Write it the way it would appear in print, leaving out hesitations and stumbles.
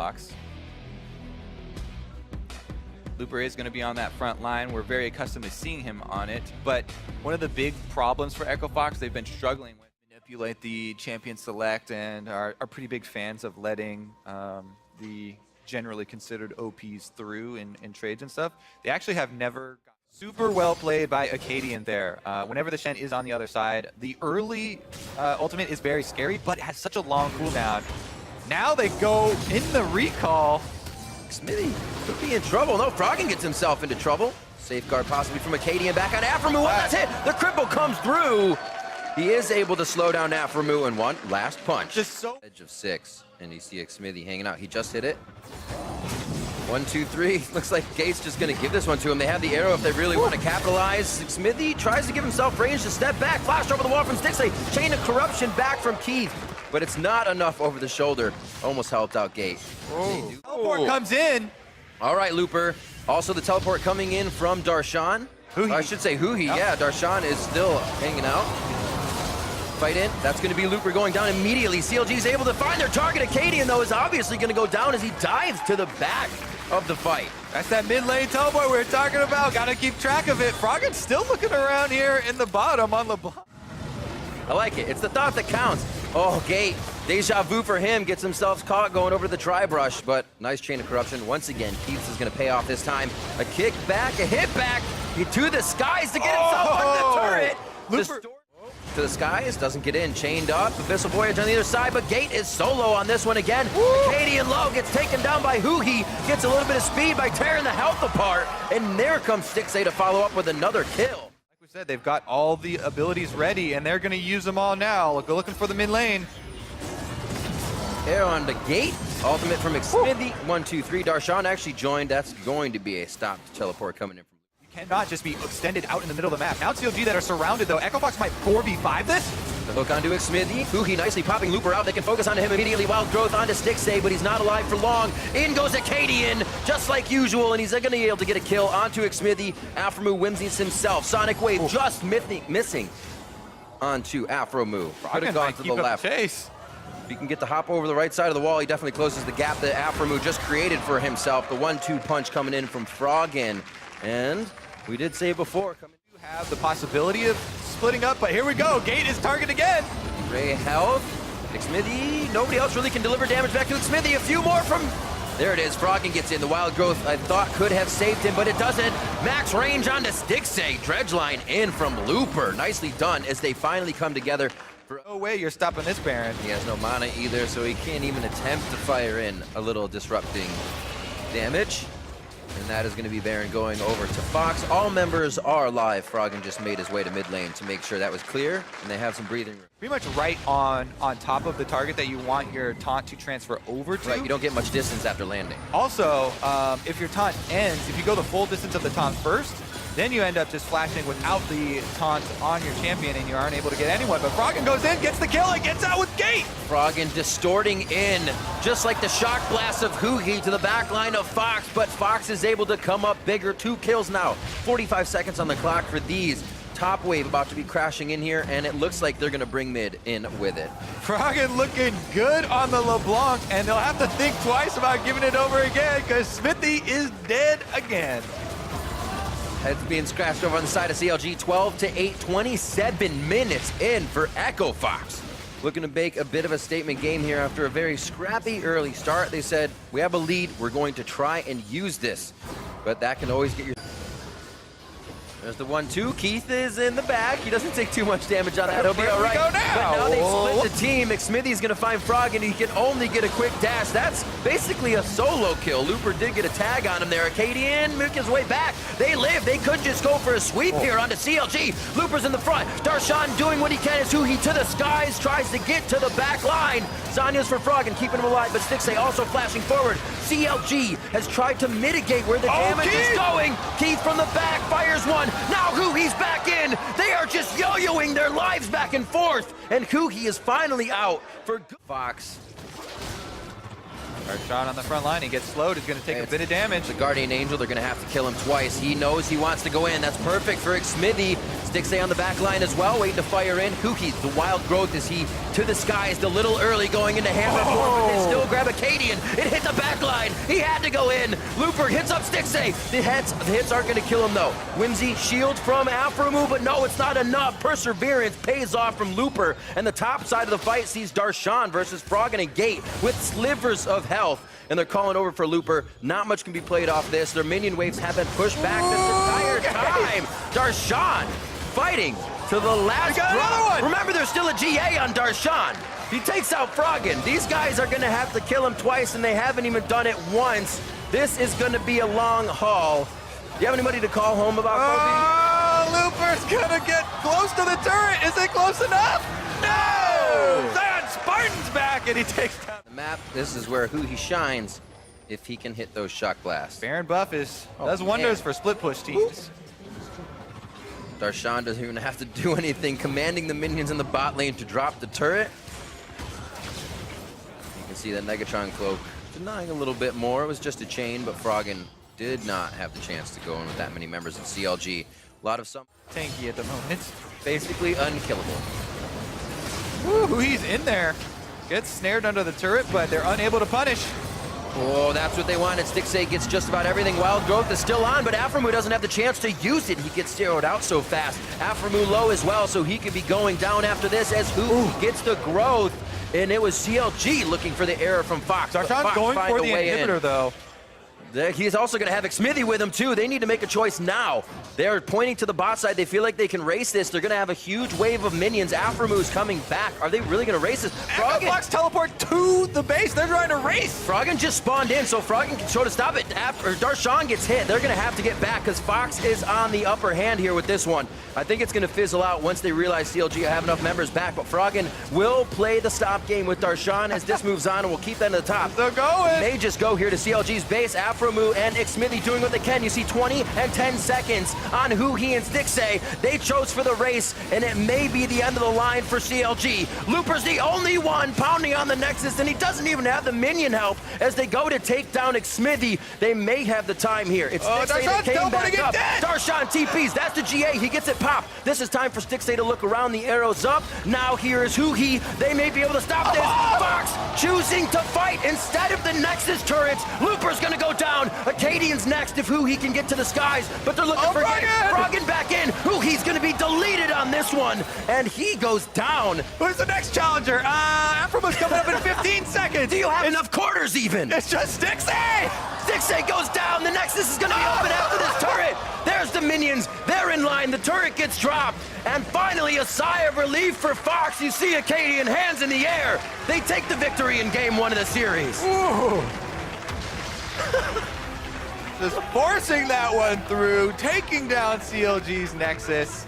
Fox. Looper is going to be on that front line. We're very accustomed to seeing him on it, but one of the big problems for Echo Fox, they've been struggling with manipulate the champion select and are pretty big fans of letting the generally considered OPs through in trades and stuff. They actually have never got super well played by Acadian there. Whenever the Shen is on the other side, the early ultimate is very scary, but it has such a long cooldown. Now they go in the recall. Smithy could be in trouble. No, Froggen gets himself into trouble. Safeguard possibly from Acadian back on Aframu. Oh, that's it. The cripple comes through. He is able to slow down Aframu in one last punch. Just so edge of 6, and you see Smithy hanging out. He just hit it. 1, 2, 3. Looks like Gate's just going to give this one to him. They have the arrow if they really want to capitalize. Smithy tries to give himself range to step back. Flash over the wall from Stixley. Chain of corruption back from Keith. But it's not enough over the shoulder. Almost helped out Gate. oh. Teleport comes in. All right, Looper. Also the teleport coming in from Darshan. I should say Huhi. Yep. Yeah, Darshan is still hanging out. Fight in. That's going to be Looper going down immediately. CLG is able to find their target. Acadian, though, is obviously going to go down as he dives to the back of the fight. That's that mid lane teleport we were talking about. Got to keep track of it. Froggen's still looking around here in the bottom on LeBlanc. I like it. It's the thought that counts. Oh, Gate. Deja vu for him. Gets himself caught going over to the tri-brush, but nice chain of corruption. Once again, Keith is going to pay off this time. A kick back, a hit back. He to the skies to get himself on the turret. Looper. To the skies, doesn't get in, chained up. Abyssal Voyage on the other side, but Gate is solo on this one again. Acadian low gets taken down by Huhi, gets a little bit of speed by tearing the health apart, and there comes Stixley to follow up with another kill. Like we said, they've got all the abilities ready, and they're going to use them all now. Looking for the mid lane. Arrow on the Gate. Ultimate from Smithy. 1, 2, 3. Darshan actually joined. That's going to be a stopped teleport coming in from. Cannot just be extended out in the middle of the map. Now CLG that are surrounded though. Echo Fox might 4v5 this. The hook onto Smithy. Huhi nicely popping Looper out. They can focus on him immediately. Wild Growth onto Stixley, but he's not alive for long. In goes Acadian, just like usual, and he's going to be able to get a kill onto Smithy. Aframu whimsies himself. Sonic Wave just missing onto Aframu. Could have gone to the left. Chase. If he can get the hop over the right side of the wall, he definitely closes the gap that Aframu just created for himself. The 1-2 punch coming in from Froggen. And we did say before, you have the possibility of splitting up, but here we go. Gate is target again. Ray health. Smithy. Nobody else really can deliver damage back to Smithy. A few more from. There it is. Froggen gets in. The Wild Growth I thought could have saved him, but it doesn't. Max range on to Stixley. Dredgeline in from Looper. Nicely done as they finally come together. No way you're stopping this Baron. He has no mana either, so he can't even attempt to fire in a little disrupting damage. And that is going to be Baron going over to Fox. All members are alive. Froggen just made his way to mid lane to make sure that was clear, and they have some breathing room. Pretty much right on top of the target that you want your taunt to transfer over to. Right, you don't get much distance after landing. Also, if your taunt ends, if you go the full distance of the taunt first, then you end up just flashing without the taunt on your champion and you aren't able to get anyone. But Froggen goes in, gets the kill, and gets out with Gate! Froggen distorting in, just like the shock blast of Huhi to the back line of Fox, but Fox is able to come up bigger. 2 kills now. 45 seconds on the clock for these. Top wave about to be crashing in here, and it looks like they're going to bring mid in with it. Froggen looking good on the LeBlanc, and they'll have to think twice about giving it over again because Smithy is dead again. Heads being scratched over on the side of CLG. 12-8, 27 minutes in for Echo Fox. Looking to make a bit of a statement game here after a very scrappy early start. They said, we have a lead, we're going to try and use this. But that can always get your... There's the 1-2. Keith is in the back. He doesn't take too much damage on that. He'll be all right. Go now. But now they split the team. McSmithy's going to find Froggen. He can only get a quick dash. That's basically a solo kill. Looper did get a tag on him there. Acadian make his way back. They live. They could just go for a sweep here onto CLG. Looper's in the front. Darshan doing what he can as Huhi to the skies. Tries to get to the back line. Zanya's for Froggen, keeping him alive. But Stixley also flashing forward. CLG has tried to mitigate where the damage is going. Keith from the back fires one. Now Huhi's back in. They are just yo-yoing their lives back and forth. And Huhi is finally out for Fox. Hard shot on the front line. He gets slowed. He's going to take a bit of damage. The Guardian Angel, they're going to have to kill him twice. He knows he wants to go in. That's perfect for Smithy. Stixay on the back line as well, waiting to fire in. Huki, the wild growth, is he to the skies, a little early going into hammer form, but they still grab Acadian. It hit the back line. He had to go in. Looper hits up Stixay. The hits aren't going to kill him though. Whimsy shield from Afromu, but no, it's not enough. Perseverance pays off from Looper, and the top side of the fight sees Darshan versus Froggen and Gate with slivers of health. And they're calling over for Looper. Not much can be played off this. Their minion waves have been pushed back this entire time. Darshan fighting to the last drop. Remember, there's still a GA on Darshan. He takes out Froggen. These guys are going to have to kill him twice, and they haven't even done it once. This is going to be a long haul. Do you have anybody to call home about Kobe? Oh, Looper's going to get close to the turret. Is it close enough? No! Spartan's back, and he takes down the map. This is where he shines if he can hit those shock blasts. Baron buff does wonders for split push teams. Darshan doesn't even have to do anything, commanding the minions in the bot lane to drop the turret. You can see that Negatron cloak denying a little bit more. It was just a chain, but Froggen did not have the chance to go in with that many members of CLG. A lot of some tanky at the moment. Basically unkillable. Woo, he's in there. Gets snared under the turret, but they're unable to punish. Oh, that's what they wanted. Stixay gets just about everything. Wild Growth is still on, but Afromu doesn't have the chance to use it. He gets zeroed out so fast. Afromu low as well, so he could be going down after this as who gets the growth. And it was CLG looking for the error from Fox. Darshan's going for the inhibitor, though. He's also going to have Xmithy with him, too. They need to make a choice now. They're pointing to the bot side. They feel like they can race this. They're going to have a huge wave of minions. Afromu's coming back. Are they really going to race this? Fox teleport to the base. They're trying to race. Froggen just spawned in, so Froggen can show to stop it. After Darshan gets hit, they're going to have to get back because Fox is on the upper hand here with this one. I think it's going to fizzle out once they realize CLG have enough members back, but Froggen will play the stop game with Darshan as this moves on, and we'll keep that at the top. They're going. May just go here to CLG's base. Afromu and Xmithy doing what they can. You see 20 and 10 seconds on Huhi and Stixay. They chose for the race, and it may be the end of the line for CLG. Looper's the only one pounding on the Nexus, and he doesn't even have the minion help as they go to take down Xmithy. They may have the time here. It's Stixay that came back up. Darshan TPs. That's the GA. He gets it popped. This is time for Stixay to look around. The arrow's up. Now here is Huhi. They may be able to stop this. Fox choosing to fight instead of the Nexus turrets. Looper's going to go down. Acadian's next if Huhi can get to the skies, but they're looking for Froggen back in. Huhi's going to be deleted on this one, and he goes down. Who's the next challenger? Afromu's coming up in 15 seconds. Do you have enough quarters even? It's just Stixay. Stixay goes down. The Nexus is going to be open after this turret. There's the minions. They're in line. The turret gets dropped. And finally, a sigh of relief for Fox. You see Acadian hands in the air. They take the victory in game 1 of the series. Ooh. Just forcing that one through, taking down CLG's Nexus.